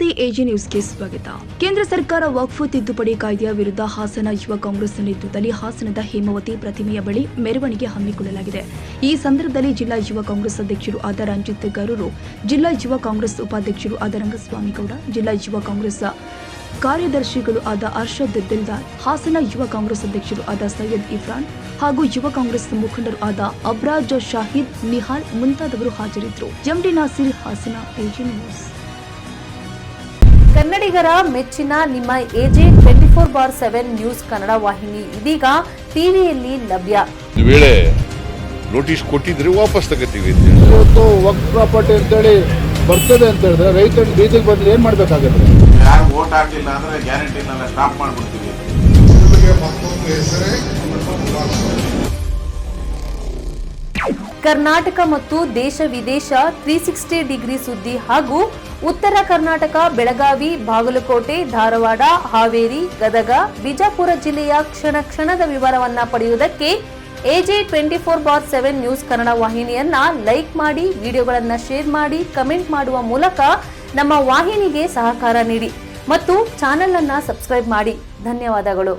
ನಮಸ್ತೆ, ಎಜಿ ನ್ಯೂಸ್ಗೆ ಸ್ವಾಗತ. ಕೇಂದ್ರ ಸರ್ಕಾರ ವಕ್ಫ್ ತಿದ್ದುಪಡಿ ಕಾಯ್ದೆಯ ವಿರುದ್ಧ ಹಾಸನ ಯುವ ಕಾಂಗ್ರೆಸ್ ನೇತೃತ್ವದಲ್ಲಿ ಹಾಸನದ ಹೇಮಾವತಿ ಪ್ರತಿಮೆಯ ಬಳಿ ಮೆರವಣಿಗೆ ಹಮ್ಮಿಕೊಳ್ಳಲಾಗಿದೆ. ಈ ಸಂದರ್ಭದಲ್ಲಿ ಜಿಲ್ಲಾ ಯುವ ಕಾಂಗ್ರೆಸ್ ಅಧ್ಯಕ್ಷರು ಆದ ರಂಜಿತ್ ಗರೂರು, ಜಿಲ್ಲಾ ಯುವ ಕಾಂಗ್ರೆಸ್ ಉಪಾಧ್ಯಕ್ಷರು ಆದ ರಂಗಸ್ವಾಮಿಗೌಡ, ಜಿಲ್ಲಾ ಯುವ ಕಾಂಗ್ರೆಸ್ ಕಾರ್ಯದರ್ಶಿಗಳು ಆದ ಅರ್ಷದ್ ದಿಲ್ದಾರ್, ಹಾಸನ ಯುವ ಕಾಂಗ್ರೆಸ್ ಅಧ್ಯಕ್ಷರು ಆದ ಸೈಯದ್ ಇಫ್ರಾನ್ ಹಾಗೂ ಯುವ ಕಾಂಗ್ರೆಸ್ ಮುಖಂಡರು ಆದ ಅಬ್ರಾಜ್ ಶಾಹಿದ್, ನಿಹಾಲ್ ಮುಂತಾದವರು ಹಾಜರಿದ್ದರು. MD Nasir, Hassan, AG news. ಕನ್ನಡಿಗರ ಮೆಚ್ಚಿನ ನಿಮ್ಮ ಎಜೆ 24/7 ನ್ಯೂಸ್ ಕನ್ನಡ ವಾಹಿನಿ ಇದೀಗ ಟಿವಿಯಲ್ಲಿ ಲಭ್ಯ. ಒಂದು ವೇಳೆ ನೋಟಿಸ್ ಕೊಟ್ಟಿದ್ರೆ ವಾಪಸ್ ತಗೋತೀವಿ. ಇವತ್ತು ವಕ್ಫ್ ಪ್ರಾಪರ್ಟಿ ಅಂತೇಳಿ ಬರ್ತದೆ ಅಂತ ಹೇಳಿದ್ರೆ ರೈತರು ಬೀದಿಗೆ ಬಂದ್ರೆ ಏನ್ ಮಾಡ್ಬೇಕಾಗುತ್ತೆ? ಯಾರು ವೋಟ್ ಹಾಕಿಲ್ಲ ಅಂದ್ರೆ ಗ್ಯಾರಂಟಿನೆಲ್ಲ ಸ್ಟಾಪ್ ಮಾಡ್ಬಿಡ್ತೀವಿ. ಕರ್ನಾಟಕ ಮತ್ತು ದೇಶ ವಿದೇಶ 360 ಡಿಗ್ರಿ ಸುದ್ದಿ ಹಾಗೂ ಉತ್ತರ ಕರ್ನಾಟಕ, ಬೆಳಗಾವಿ, ಬಾಗಲಕೋಟೆ, ಧಾರವಾಡ, ಹಾವೇರಿ, ಗದಗ, ಬಿಜಾಪುರ ಜಿಲ್ಲೆಯ ಕ್ಷಣ ಕ್ಷಣದ ವಿವರವನ್ನ ಪಡೆಯುವುದಕ್ಕೆ ಎಜೆ 24/7 ನ್ಯೂಸ್ ಕನ್ನಡ ವಾಹಿನಿಯನ್ನ ಲೈಕ್ ಮಾಡಿ, ವಿಡಿಯೋಗಳನ್ನ ಶೇರ್ ಮಾಡಿ, ಕಮೆಂಟ್ ಮಾಡುವ ಮೂಲಕ ನಮ್ಮ ವಾಹಿನಿಗೆ ಸಹಕಾರ ನೀಡಿ ಮತ್ತು ಚಾನೆಲ್ ಅನ್ನ ಸಬ್ಸ್ಕ್ರೈಬ್ ಮಾಡಿ. ಧನ್ಯವಾದಗಳು.